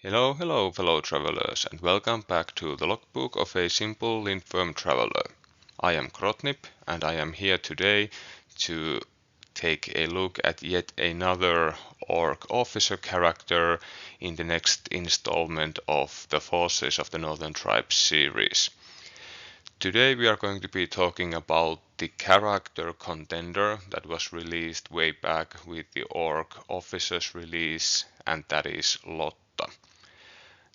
Hello, fellow travelers, and welcome back to the logbook of a simple Lindworm traveler. I am Krotnip, and I am here today to take a look at yet another Orc Officer character in the next installment of the Forces of the Northern Tribes series. Today we are going to be talking about the character Contender that was released way back with the Orc Officers release, and that is Lotta.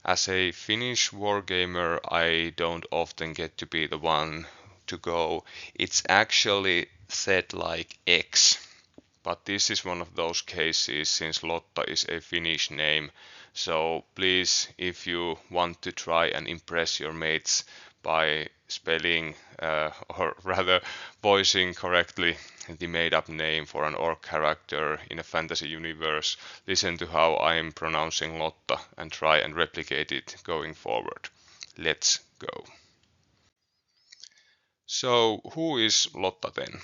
As a Finnish wargamer, I don't often get to be the one to go. It's actually said like X, but this is one of those cases since Lotta is a Finnish name. So please, if you want to try and impress your mates by spelling or rather voicing correctly the made up name for an orc character in a fantasy universe, listen to how I am pronouncing Lotta and try and replicate it going forward. Let's go. So, who is Lotta then?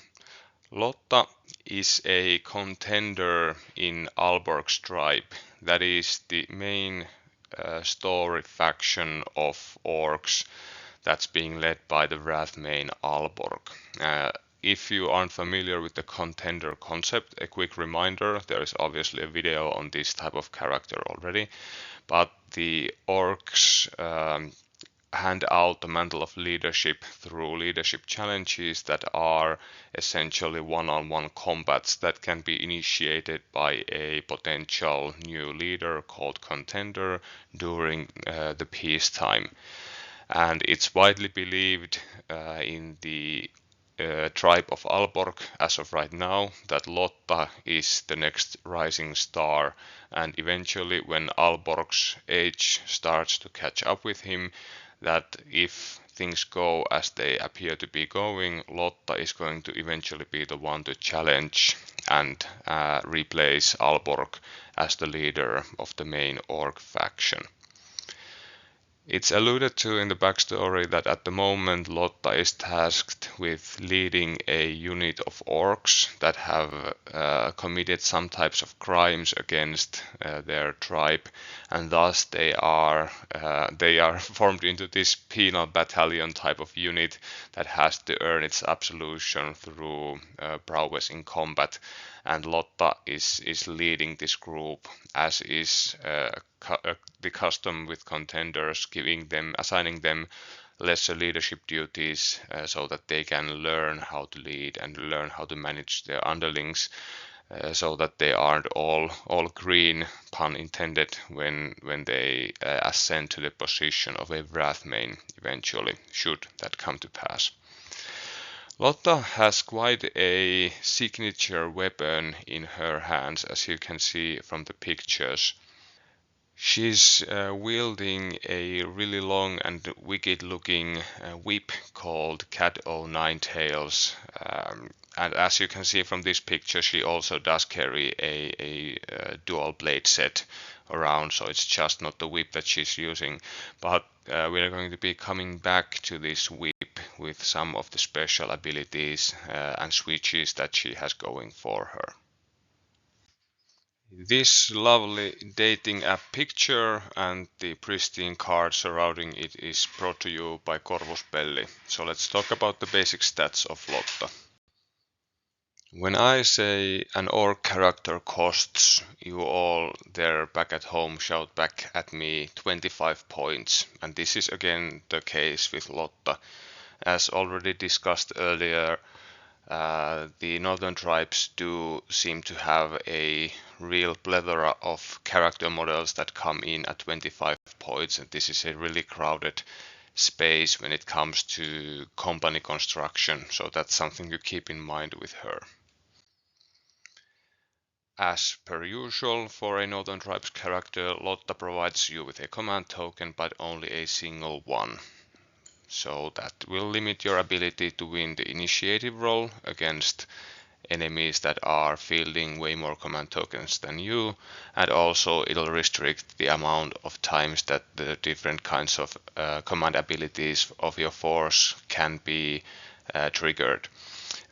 Lotta is a contender in Aalborg's tribe. That is the main story faction of orcs that's being led by the Wrathmane Aalborg. If you aren't familiar with the contender concept, a quick reminder, there is obviously a video on this type of character already, but the orcs hand out the mantle of leadership through leadership challenges that are essentially one-on-one combats that can be initiated by a potential new leader called Contender during the peacetime. And it's widely believed in the tribe of Aalborg as of right now that Lotta is the next rising star, and eventually when Aalborg's age starts to catch up with him, that if things go as they appear to be going, Lotta is going to eventually be the one to challenge and replace Aalborg as the leader of the main orc faction. It's alluded to in the backstory that at the moment Lotta is tasked with leading a unit of orcs that have committed some types of crimes against their tribe, and thus they are formed into this penal battalion type of unit that has to earn its absolution through prowess in combat. And Lotta is leading this group, as is the custom with contenders, assigning them lesser leadership duties so that they can learn how to lead and learn how to manage their underlings, so that they aren't all green, pun intended, when they ascend to the position of a Wrathmane eventually, should that come to pass. Lotta has quite a signature weapon in her hands, as you can see from the pictures. She's wielding a really long and wicked looking whip called Cat O' Nine Tails. And as you can see from this picture, she also does carry a dual blade set around, so it's just not the whip that she's using. But we are going to be coming back to this whip with some of the special abilities and switches that she has going for her. This lovely dating app picture and the pristine card surrounding it is brought to you by Corvuspelli. So let's talk about the basic stats of Lotta. When I say an orc character costs, you all there back at home shout back at me 25 points, and this is again the case with Lotta. As already discussed earlier, the northern tribes do seem to have a real plethora of character models that come in at 25 points, and this is a really crowded space when it comes to company construction, so that's something to keep in mind with her. As per usual for a Northern Tribes character, Lotta provides you with a command token, but only a single one. So that will limit your ability to win the initiative roll against enemies that are fielding way more command tokens than you, and also it'll restrict the amount of times that the different kinds of command abilities of your force can be triggered.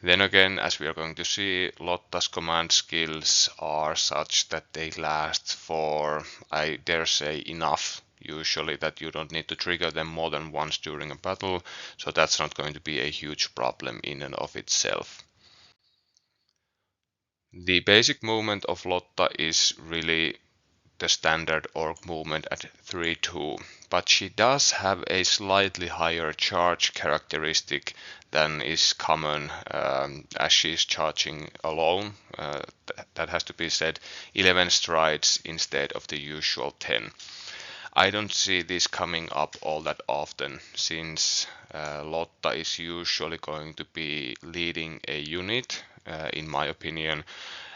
Then again, as we are going to see, Lotta's command skills are such that they last for, I dare say, enough usually, that you don't need to trigger them more than once during a battle, so that's not going to be a huge problem in and of itself. The basic movement of Lotta is really the standard orc movement at 3-2, but she does have a slightly higher charge characteristic than is common as she's charging alone. That has to be said, 11 strides instead of the usual 10. I don't see this coming up all that often, since Lotta is usually going to be leading a unit, in my opinion,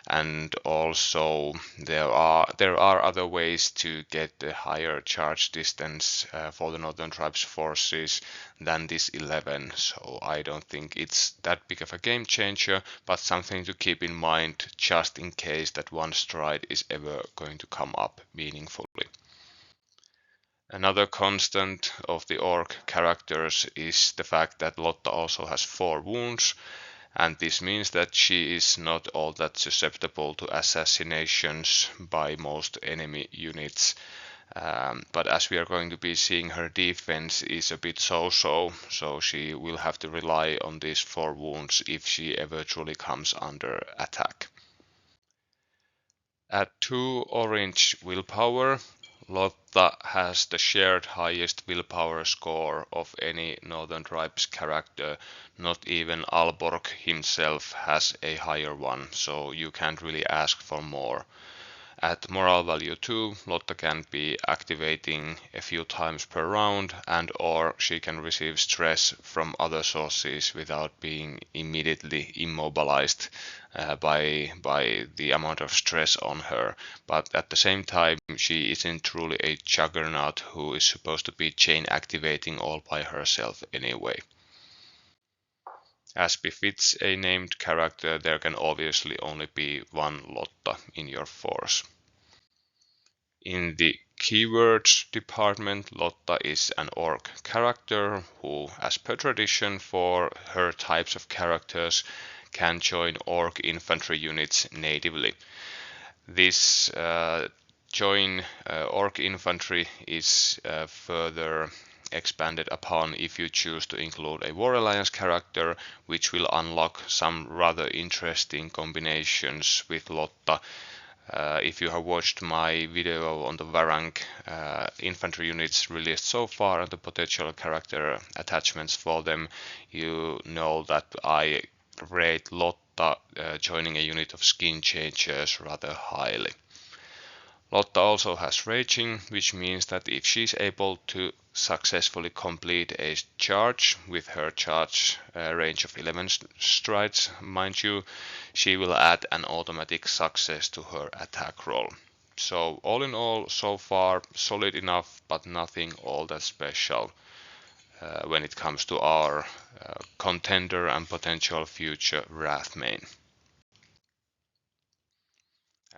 and also there are other ways to get a higher charge distance for the Northern Tribes forces than this 11, so I don't think it's that big of a game changer, but something to keep in mind just in case that one stride is ever going to come up meaningfully. Another constant of the orc characters is the fact that Lotta also has 4 wounds, and this means that she is not all that susceptible to assassinations by most enemy units. But as we are going to be seeing, her defense is a bit so-so, so she will have to rely on these 4 wounds if she ever truly comes under attack. At 2 orange willpower, Lotta has the shared highest willpower score of any Northern Tribes character. Not even Alborg himself has a higher one, so you can't really ask for more. At morale value 2, Lotta can be activating a few times per round, and or she can receive stress from other sources without being immediately immobilized by the amount of stress on her. But at the same time, she isn't truly a juggernaut who is supposed to be chain activating all by herself anyway. As befits a named character, there can obviously only be one Lotta in your force. In the keywords department, Lotta is an orc character who, as per tradition for her types of characters, can join orc infantry units natively. This join orc infantry is further expanded upon if you choose to include a War Alliance character, which will unlock some rather interesting combinations with Lotta. If you have watched my video on the Varang infantry units released so far and the potential character attachments for them, you know that I rate Lotta joining a unit of skin changers rather highly. Lotta also has raging, which means that if she's able to successfully complete a charge with her charge range of 11 strides, mind you, she will add an automatic success to her attack roll. So all in all, so far solid enough, but nothing all that special when it comes to our contender and potential future Wrath main.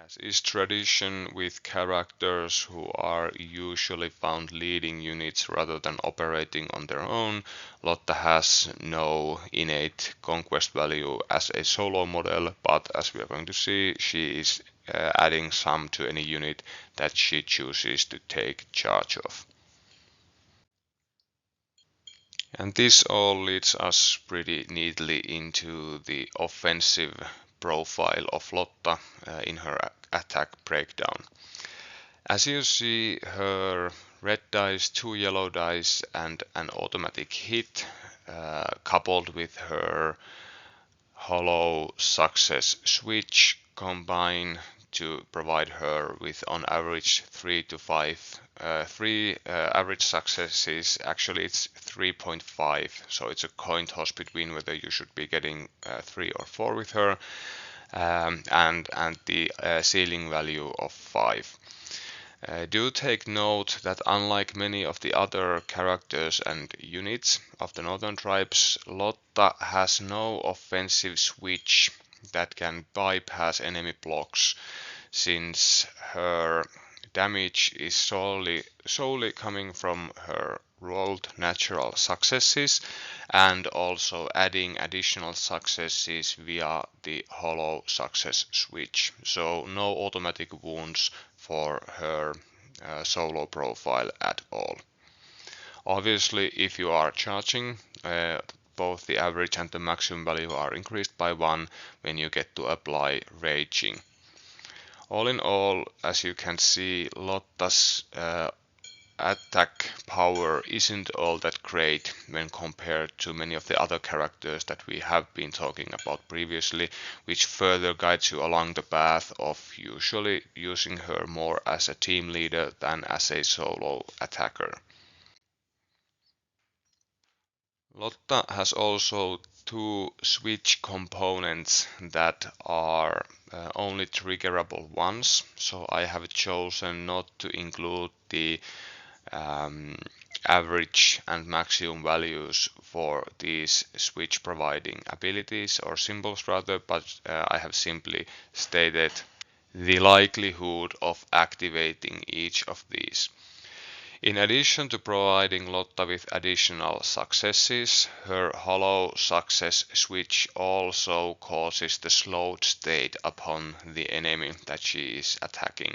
As is tradition with characters who are usually found leading units rather than operating on their own, Lotta has no innate conquest value as a solo model, but as we are going to see, she is adding some to any unit that she chooses to take charge of. And this all leads us pretty neatly into the offensive profile of Lotta in her attack breakdown. As you see, her red dice, 2 yellow dice, and an automatic hit, coupled with her hollow success switch, combine to provide her with on average 3 to 5 average successes. Actually it's 3.5, so it's a coin toss between whether you should be getting 3 or 4 with her, and the ceiling value of 5. Do take note that unlike many of the other characters and units of the Northern Tribes, Lotta has no offensive switch that can bypass enemy blocks, since her damage is solely coming from her rolled natural successes and also adding additional successes via the hollow success switch. So no automatic wounds for her solo profile at all. Obviously, if you are charging, both the average and the maximum value are increased by 1 when you get to apply raging. All in all, as you can see, Lotta's attack power isn't all that great when compared to many of the other characters that we have been talking about previously, which further guides you along the path of usually using her more as a team leader than as a solo attacker. Lotta has also two switch components that are only triggerable once, so I have chosen not to include the average and maximum values for these switch providing abilities or symbols rather, but I have simply stated the likelihood of activating each of these. In addition to providing Lotta with additional successes, her hollow success switch also causes the slowed state upon the enemy that she is attacking.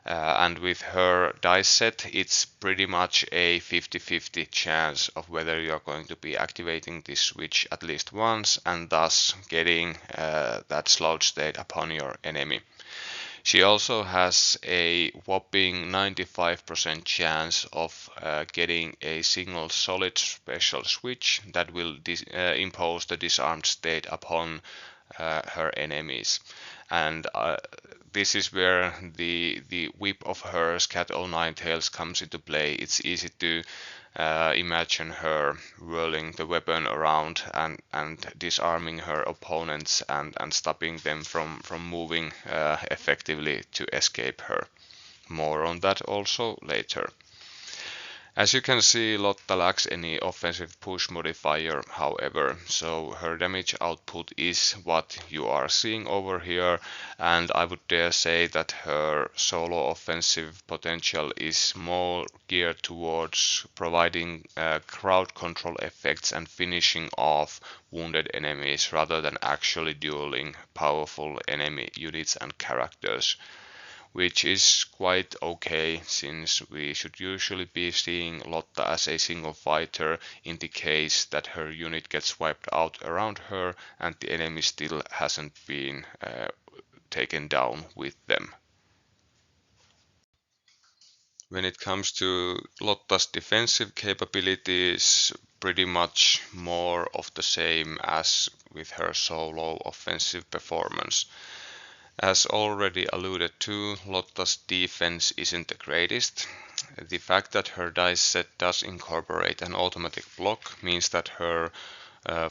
And with her dice set, it's pretty much a 50-50 chance of whether you're going to be activating this switch at least once and thus getting that slowed state upon your enemy. She also has a whopping 95% chance of getting a single solid special switch that will impose the disarmed state upon her enemies. And this is where the whip of hers, Cat O' Nine Tails, comes into play. It's easy to imagine her whirling the weapon around and disarming her opponents and stopping them from moving effectively to escape her. More on that also later. As you can see, Lotta lacks any offensive push modifier, however, so her damage output is what you are seeing over here, and I would dare say that her solo offensive potential is more geared towards providing crowd control effects and finishing off wounded enemies rather than actually dueling powerful enemy units and characters, which is quite okay since we should usually be seeing Lotta as a single fighter in the case that her unit gets wiped out around her and the enemy still hasn't been taken down with them. When it comes to Lotta's defensive capabilities, pretty much more of the same as with her solo offensive performance. As already alluded to, Lotta's defense isn't the greatest. The fact that her dice set does incorporate an automatic block means that her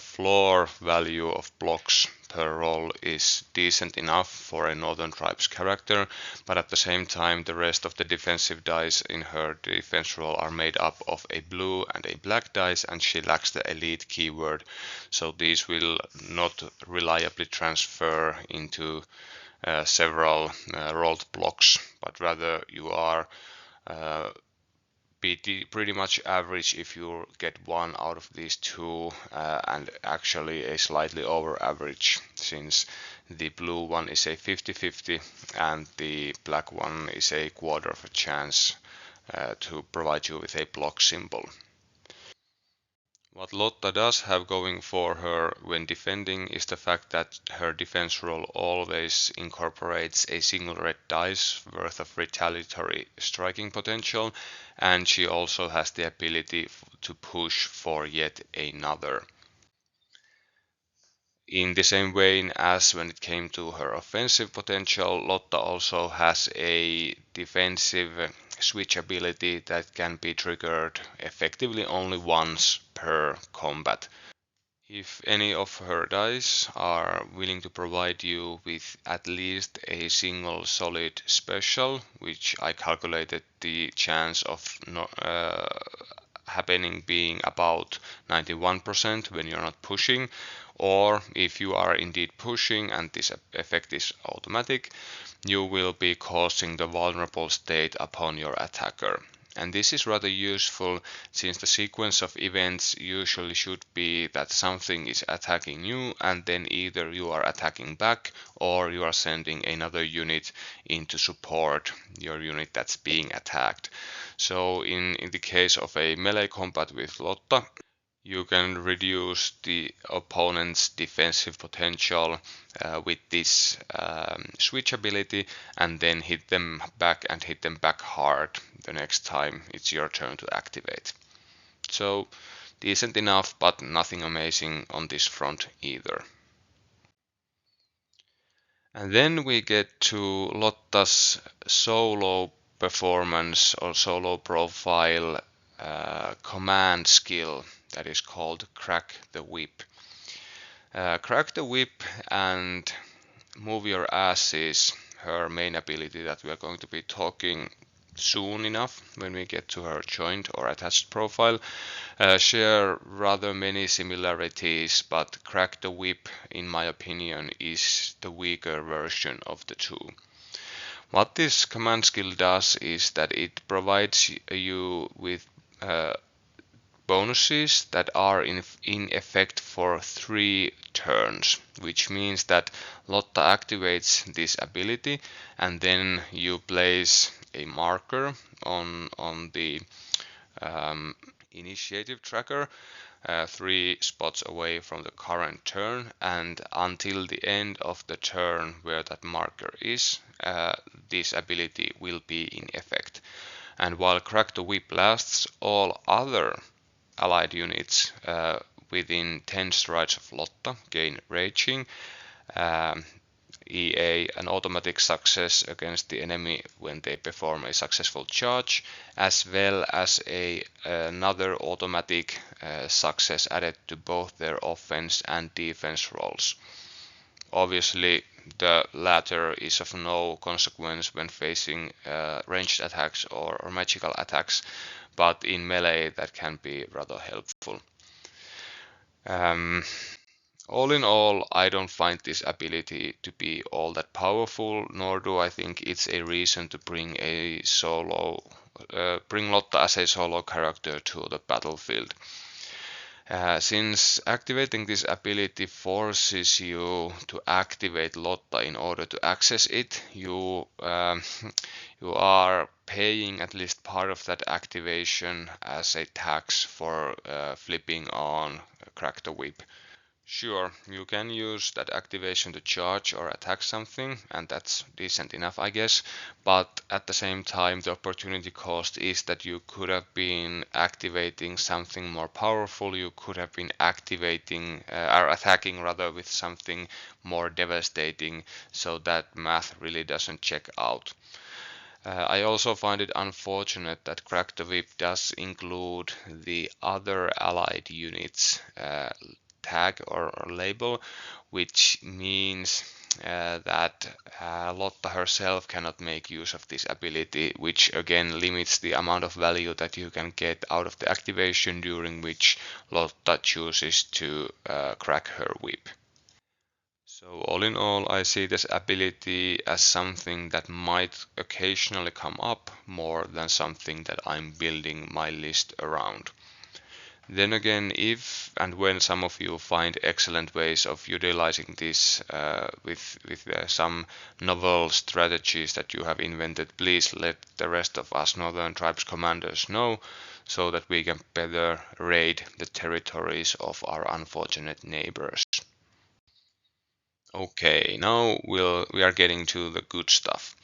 floor value of blocks per roll is decent enough for a Northern Tribes character, but at the same time the rest of the defensive dice in her defense roll are made up of a blue and a black dice, and she lacks the elite keyword, so these will not reliably transfer into several rolled blocks, but rather you are pretty much average if you get one out of these two, and actually a slightly over average since the blue one is a 50-50 and the black one is a quarter of a chance to provide you with a block symbol. What Lotta does have going for her when defending is the fact that her defense roll always incorporates a single red dice worth of retaliatory striking potential, and she also has the ability to push for yet another. In the same vein as when it came to her offensive potential, Lotta also has a defensive switch ability that can be triggered effectively only once per combat. If any of her dice are willing to provide you with at least a single solid special, which I calculated the chance of happening being about 91% when you're not pushing, or if you are indeed pushing and this effect is automatic, you will be causing the vulnerable state upon your attacker. And this is rather useful since the sequence of events usually should be that something is attacking you and then either you are attacking back or you are sending another unit in to support your unit that's being attacked. So in the case of a melee combat with Lotta, you can reduce the opponent's defensive potential with this switch ability and then hit them back and hit them back hard the next time it's your turn to activate. So decent enough, but nothing amazing on this front either. And then we get to Lotta's solo performance or solo profile command skill that is called Crack the Whip. Crack the Whip and Move Your Ass is her main ability that we are going to be talking soon enough when we get to her joined or attached profile. Share rather many similarities, but Crack the Whip, in my opinion, is the weaker version of the two. What this command skill does is that it provides you with bonuses that are in effect for 3 turns, which means that Lotta activates this ability and then you place a marker on the initiative tracker 3 spots away from the current turn, and until the end of the turn where that marker is, this ability will be in effect. And while Crack the Whip lasts, all other allied units within 10 strides of Lotta gain raging, EA, an automatic success against the enemy when they perform a successful charge, as well as another automatic success added to both their offense and defense rolls. Obviously, the latter is of no consequence when facing ranged attacks or magical attacks, but in melee that can be rather helpful. All in all, I don't find this ability to be all that powerful, nor do I think it's a reason to bring Lotta as a solo character to the battlefield. Since activating this ability forces you to activate Lotta in order to access it, you are paying at least part of that activation as a tax for flipping on Crack the Whip. Sure, you can use that activation to charge or attack something, and that's decent enough, I guess, but at the same time the opportunity cost is that you could have been activating something more powerful, you could have been activating or attacking rather with something more devastating, so that math really doesn't check out. I also find it unfortunate that Crack the Whip does include the other allied units tag or label, which means that Lotta herself cannot make use of this ability, which again limits the amount of value that you can get out of the activation during which Lotta chooses to crack her whip. So all in all, I see this ability as something that might occasionally come up more than something that I'm building my list around. Then again, if and when some of you find excellent ways of utilizing this with some novel strategies that you have invented, please let the rest of us Northern Tribes commanders know so that we can better raid the territories of our unfortunate neighbors. Okay, now we are getting to the good stuff.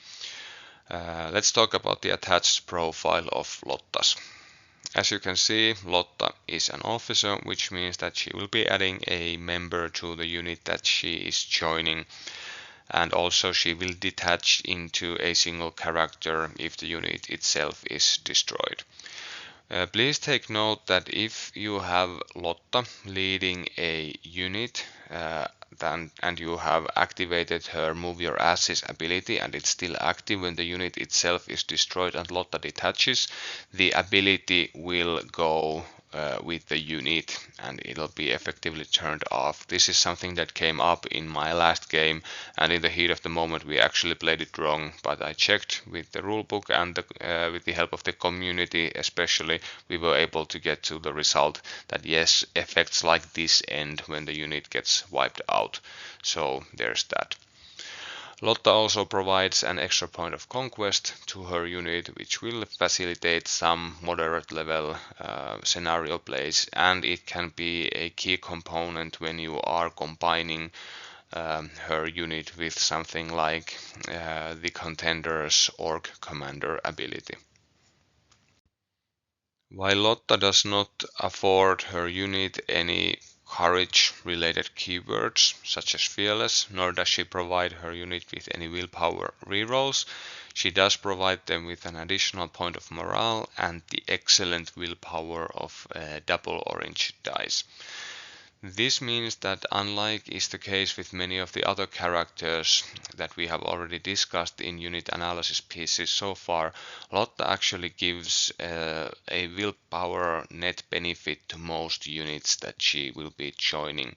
Let's talk about the attached profile of Lotta's. As you can see, Lotta is an officer, which means that she will be adding a member to the unit that she is joining, and also she will detach into a single character if the unit itself is destroyed. Please take note that if you have Lotta leading a unit and you have activated her Move Your Asses ability and it's still active when the unit itself is destroyed and Lotta detaches, the ability will go with the unit, and it'll be effectively turned off. This is something that came up in my last game, and in the heat of the moment we actually played it wrong, but I checked with the rulebook and with the help of the community especially, we were able to get to the result that yes, effects like this end when the unit gets wiped out. So there's that. Lotta also provides an extra point of conquest to her unit, which will facilitate some moderate level scenario plays, and it can be a key component when you are combining her unit with something like the Contender's Orc Commander ability. While Lotta does not afford her unit any courage related keywords such as fearless, nor does she provide her unit with any willpower rerolls, she does provide them with an additional point of morale and the excellent willpower of double orange dice. This means that, unlike is the case with many of the other characters that we have already discussed in unit analysis pieces so far, Lotta actually gives a willpower net benefit to most units that she will be joining.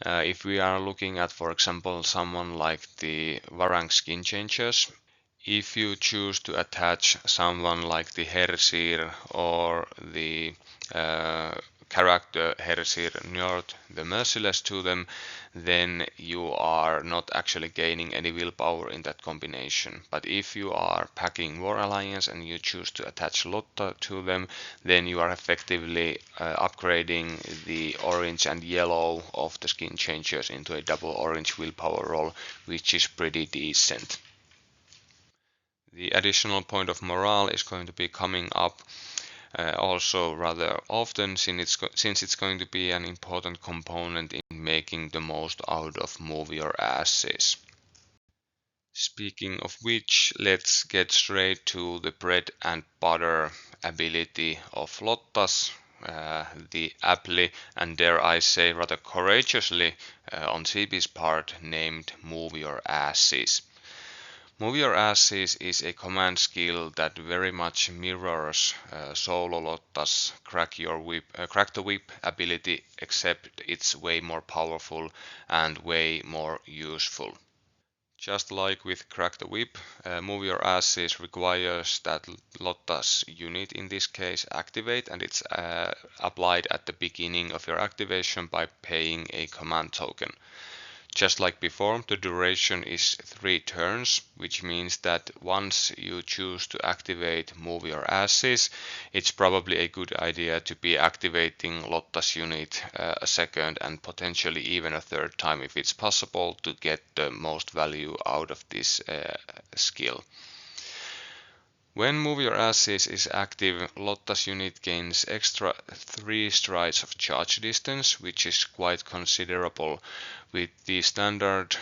If we are looking at, for example, someone like the Varang skin changers, if you choose to attach someone like the Hersir or the character Hersir Njord the Merciless to them, then you are not actually gaining any willpower in that combination. But if you are packing War Alliance and you choose to attach Lotta to them, then you are effectively upgrading the orange and yellow of the skin changers into a double orange willpower roll, which is pretty decent. The additional point of morale is going to be coming up also rather often, since it's going to be an important component in making the most out of Move Your Asses. Speaking of which, let's get straight to the bread and butter ability of Lotta's, the aptly and dare I say rather courageously on CB's part named Move Your Asses. Move Your Asses is a command skill that very much mirrors Solo Lotta's Crack the Whip ability, except it's way more powerful and way more useful. Just like with Crack the Whip, Move Your Asses requires that Lotta's unit in this case activate, and it's applied at the beginning of your activation by paying a command token. Just like before, the duration is 3 turns, which means that once you choose to activate Move Your Asses, it's probably a good idea to be activating Lotta's unit a second and potentially even a third time if it's possible to get the most value out of this skill. When Move Your Asses is active, Lotta's unit gains extra 3 strides of charge distance, which is quite considerable. With the standard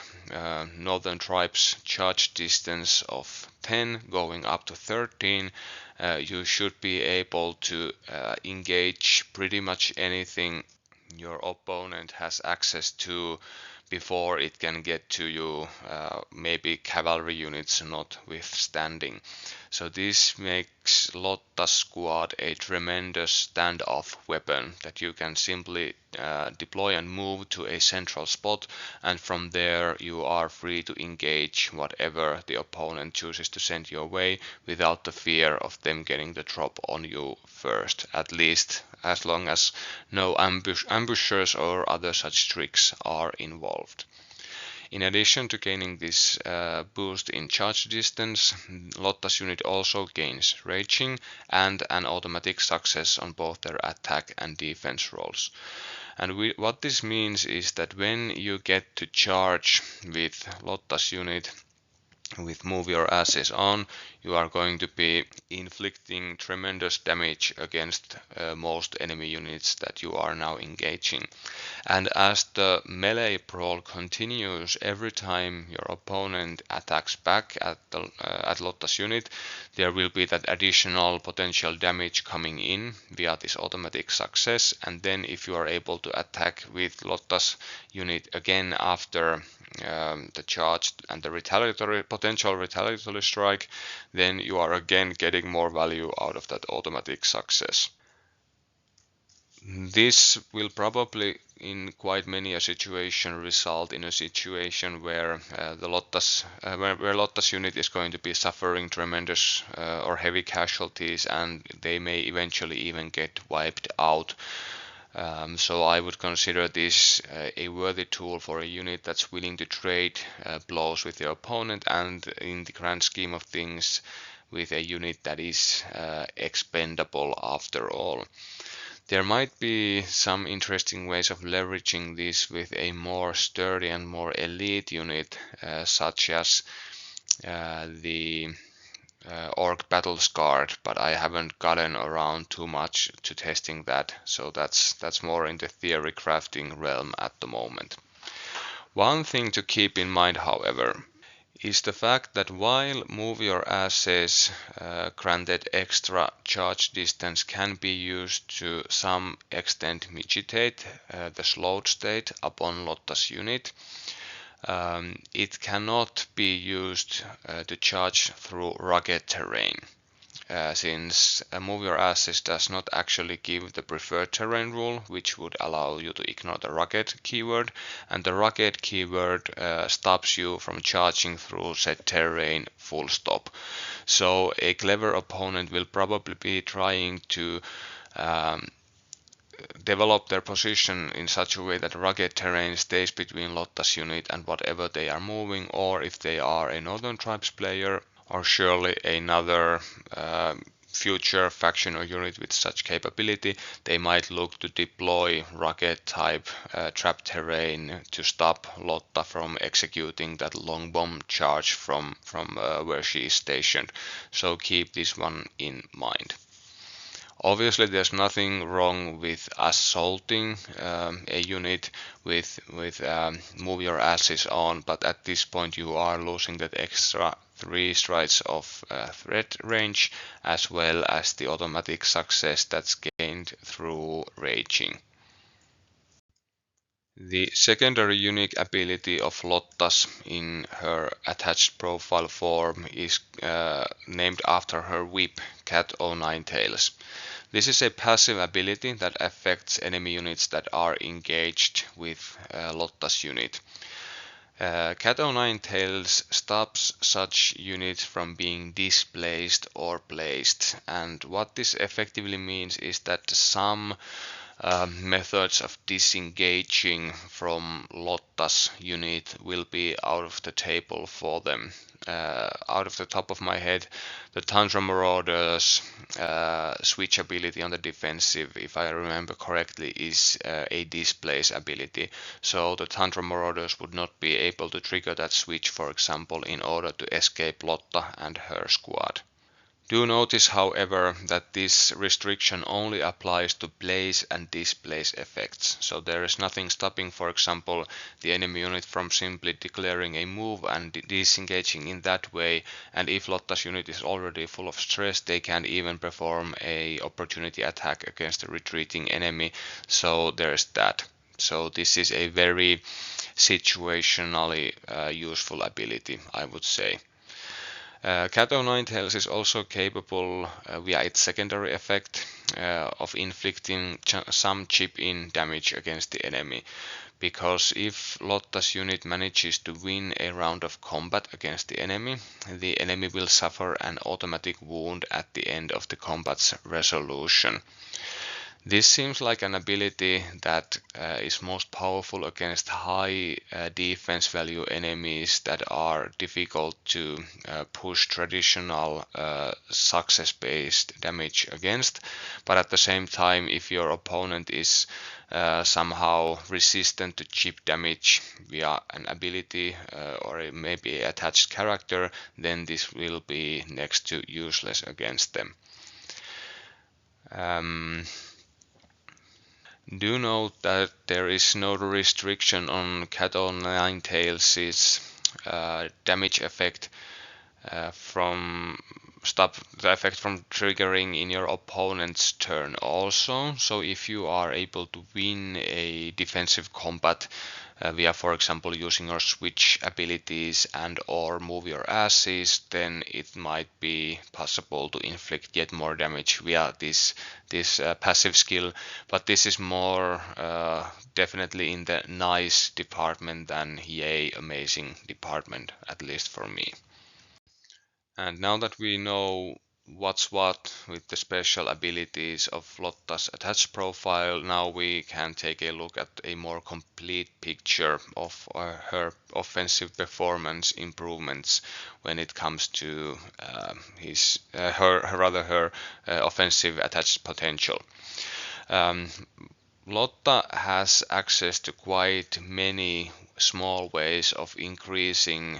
Northern Tribes charge distance of 10 going up to 13, you should be able to engage pretty much anything your opponent has access to before it can get to you, maybe cavalry units notwithstanding. So this makes Lotta's squad a tremendous standoff weapon that you can simply deploy and move to a central spot, and from there you are free to engage whatever the opponent chooses to send your way without the fear of them getting the drop on you first, at least as long as no ambushers or other such tricks are involved. In addition to gaining this boost in charge distance, Lotta's unit also gains raging and an automatic success on both their attack and defense rolls. And what this means is that when you get to charge with Lotta's unit with Move Your Asses on, you are going to be inflicting tremendous damage against most enemy units that you are now engaging. And as the melee brawl continues, every time your opponent attacks back at Lotta's unit, there will be that additional potential damage coming in via this automatic success. And then if you are able to attack with Lotta's unit again after the charge and the potential retaliatory strike, then you are again getting more value out of that automatic success. This will probably in quite many a situation result in a situation where the Lotta's where Lotta's unit is going to be suffering tremendous or heavy casualties, and they may eventually even get wiped out. So I would consider this a worthy tool for a unit that's willing to trade blows with their opponent, and in the grand scheme of things with a unit that is expendable after all. There might be some interesting ways of leveraging this with a more sturdy and more elite unit, such as the Orc Battle Scarred, but I haven't gotten around too much to testing that, so that's more in the theory crafting realm at the moment. One thing to keep in mind, however, is the fact that while Move Your Asses granted extra charge distance can be used to some extent mitigate the slowed state upon Lotta's unit, it cannot be used to charge through rugged terrain. Since Move Your Asses does not actually give the preferred terrain rule, which would allow you to ignore the rugged keyword, and the rugged keyword stops you from charging through said terrain full stop. So a clever opponent will probably be trying to develop their position in such a way that rugged terrain stays between Lotta's unit and whatever they are moving, or if they are a Northern Tribes player, or surely another future faction or unit with such capability, they might look to deploy rugged type trap terrain to stop Lotta from executing that long bomb charge from where she is stationed. So keep this one in mind. Obviously, there's nothing wrong with assaulting a unit with Move Your Asses on, but at this point you are losing that extra 3 strides of threat range, as well as the automatic success that's gained through raging. The secondary unique ability of Lotta's in her attached profile form is named after her whip, Cat O' Nine Tails. This is a passive ability that affects enemy units that are engaged with Lotta's unit. Cat O' Nine Tails stops such units from being displaced or placed, and what this effectively means is that some methods of disengaging from Lotta's unit will be out of the table for them. Out of the top of my head, the Tundra Marauders switch ability on the defensive, if I remember correctly, is a displace ability. So the Tundra Marauders would not be able to trigger that switch, for example, in order to escape Lotta and her squad. Do notice, however, that this restriction only applies to place and displace effects, so there is nothing stopping, for example, the enemy unit from simply declaring a move and disengaging in that way, and if Lotta's unit is already full of stress, they can even perform a opportunity attack against a retreating enemy, so there's that. So this is a very situationally useful ability, I would say. Cat O' Nine Tails is also capable via its secondary effect of inflicting some chip-in damage against the enemy, because if Lotta's unit manages to win a round of combat against the enemy will suffer an automatic wound at the end of the combat's resolution. This seems like an ability that is most powerful against high defense value enemies that are difficult to push traditional success-based damage against, but at the same time, if your opponent is somehow resistant to chip damage via an ability or maybe attached character, then this will be next to useless against them. Do note that there is no restriction on Cat O' Nine Tails' damage effect from stop the effect from triggering in your opponent's turn also. So if you are able to win a defensive combat via, for example, using your switch abilities and or move your asses, then it might be possible to inflict yet more damage via this passive skill. But this is more definitely in the nice department than yay amazing department, at least for me. And now that we know what's what with the special abilities of Lotta's attached profile, now we can take a look at a more complete picture of her offensive performance improvements when it comes to her offensive attached potential. Lotta has access to quite many small ways of increasing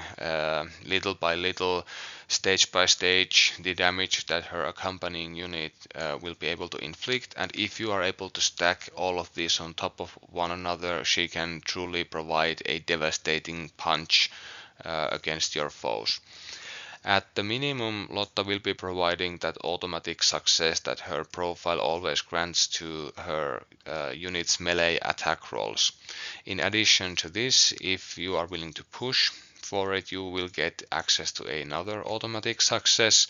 little by little, stage by stage, the damage that her accompanying unit will be able to inflict. And if you are able to stack all of these on top of one another, she can truly provide a devastating punch against your foes. At the minimum, Lotta will be providing that automatic success that her profile always grants to her unit's melee attack rolls. In addition to this, if you are willing to push for it, you will get access to another automatic success,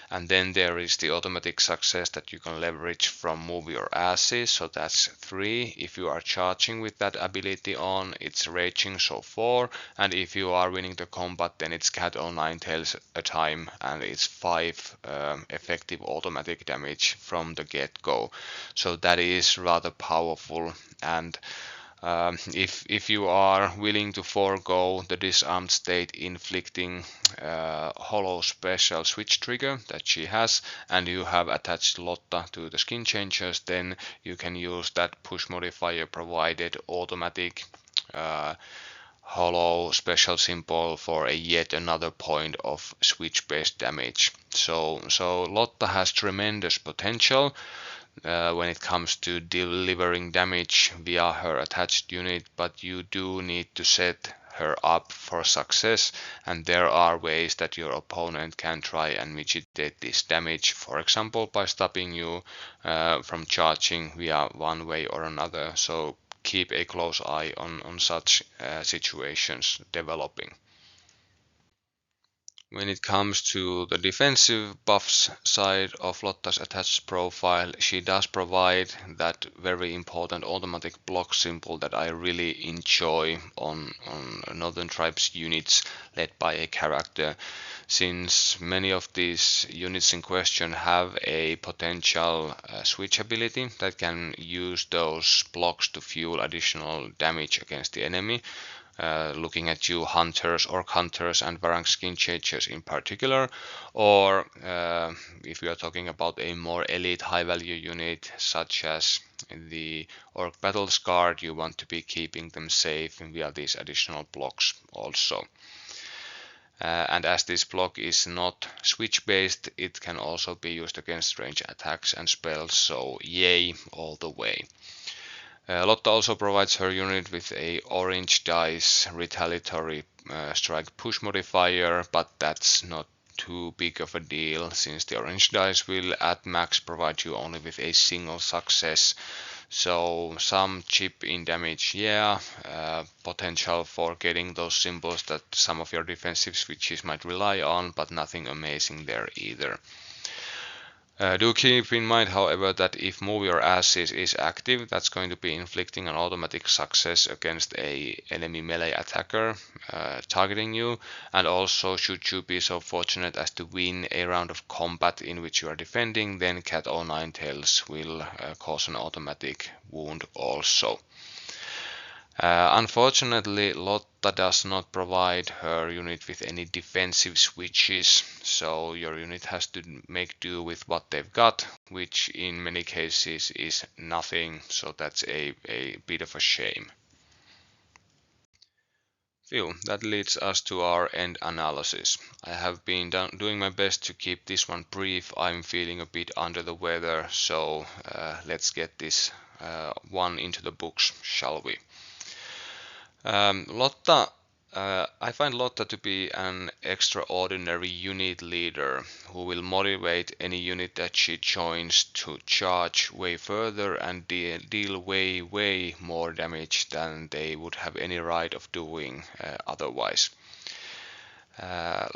and then there is the automatic success that you can leverage from move your asses, so that's 3. If you are charging with that ability on, it's raging, so 4, and if you are winning the combat, then it's cat o' nine tails a time, and it's 5 effective automatic damage from the get-go. So that is rather powerful, and if you are willing to forego the disarmed state inflicting hollow special switch trigger that she has, and you have attached Lotta to the skin changers, then you can use that push modifier provided automatic hollow special symbol for a yet another point of switch based damage. So Lotta has tremendous potential when it comes to delivering damage via her attached unit, but you do need to set her up for success, and there are ways that your opponent can try and mitigate this damage, for example by stopping you from charging via one way or another. So keep a close eye on such situations developing. When it comes to the defensive buffs side of Lotta's attached profile, she does provide that very important automatic block symbol that I really enjoy on Northern Tribes units led by a character, since many of these units in question have a potential switch ability that can use those blocks to fuel additional damage against the enemy. Looking at you hunters, orc hunters, and Varang skin changers in particular, or if we are talking about a more elite high value unit such as the orc battles guard, you want to be keeping them safe via these additional blocks also. And as this block is not switch based, it can also be used against range attacks and spells, so yay all the way. Lotta also provides her unit with a orange dice retaliatory strike push modifier, but that's not too big of a deal since the orange dice will at max provide you only with a single success. So some chip in damage, yeah, potential for getting those symbols that some of your defensive switches might rely on, but nothing amazing there either. Do keep in mind, however, that if move your asses is active, that's going to be inflicting an automatic success against a enemy melee attacker targeting you, and also should you be so fortunate as to win a round of combat in which you are defending, then cat o' nine tails will cause an automatic wound also. Unfortunately, Lotta does not provide her unit with any defensive switches, so your unit has to make do with what they've got, which in many cases is nothing, so that's a bit of a shame. Phew, that leads us to our end analysis. I have been doing my best to keep this one brief. I'm feeling a bit under the weather, so let's get this one into the books, shall we? Lotta I find Lotta to be an extraordinary unit leader who will motivate any unit that she joins to charge way further and deal way more damage than they would have any right of doing otherwise.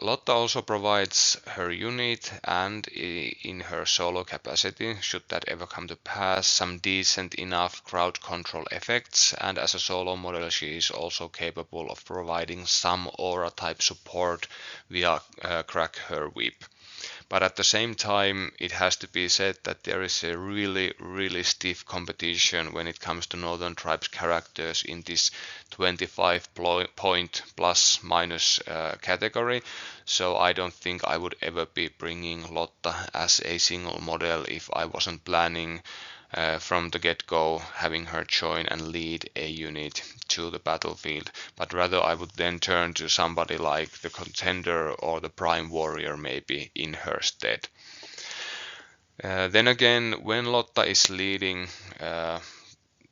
Lotta also provides her unit and in her solo capacity, should that ever come to pass, some decent enough crowd control effects, and as a solo model she is also capable of providing some aura type support via Crack Her Whip. But at the same time, it has to be said that there is a really stiff competition when it comes to Northern Tribes characters in this 25 point plus minus category. So I don't think I would ever be bringing Lotta as a single model if I wasn't planning from the get-go having her join and lead a unit to the battlefield, but rather I would then turn to somebody like the Contender or the Prime Warrior maybe in her stead. Then again, when Lotta is leading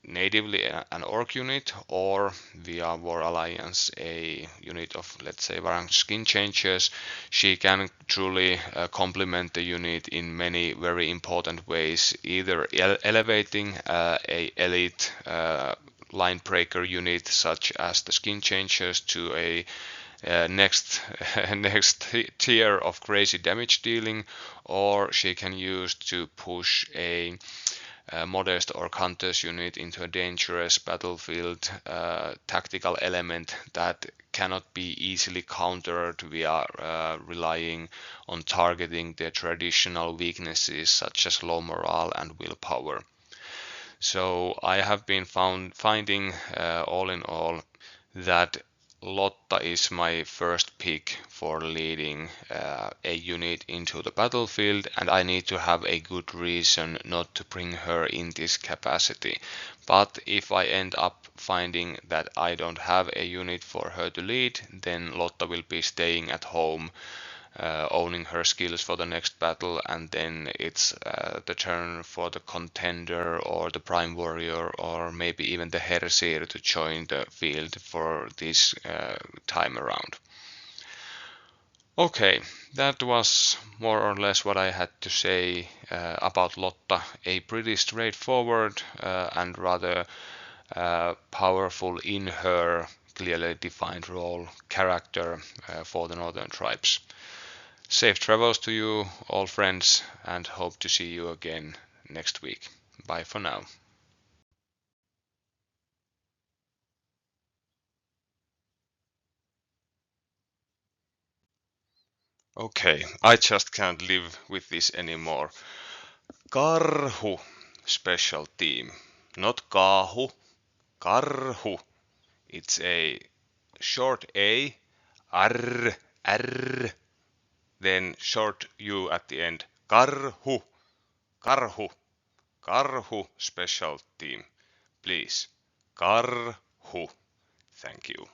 natively an Orc unit or via War Alliance a unit of, let's say, Varang skin changers, she can truly complement the unit in many very important ways, either elevating a elite line breaker unit such as the skin changers to a next tier of crazy damage dealing, or she can use to push a modest or counters unit into a dangerous battlefield tactical element that cannot be easily countered via relying on targeting their traditional weaknesses such as low morale and willpower. So I have been finding all in all that Lotta is my first pick for leading a unit into the battlefield, and I need to have a good reason not to bring her in this capacity. But if I end up finding that I don't have a unit for her to lead, then Lotta will be staying at home, owning her skills for the next battle, and then it's the turn for the Contender or the Prime Warrior or maybe even the Hersir to join the field for this time around. Okay, that was more or less what I had to say about Lotta, a pretty straightforward and rather powerful in her clearly defined role character for the Northern Tribes. Safe travels to you all friends, and hope to see you again next week. Bye for now. Okay, I just can't live with this anymore. Karhu special team. Not Kahu, Karhu. It's a short A, R, R, then short U at the end. Karhu, Karhu, Karhu special team. Please, Karhu. Thank you.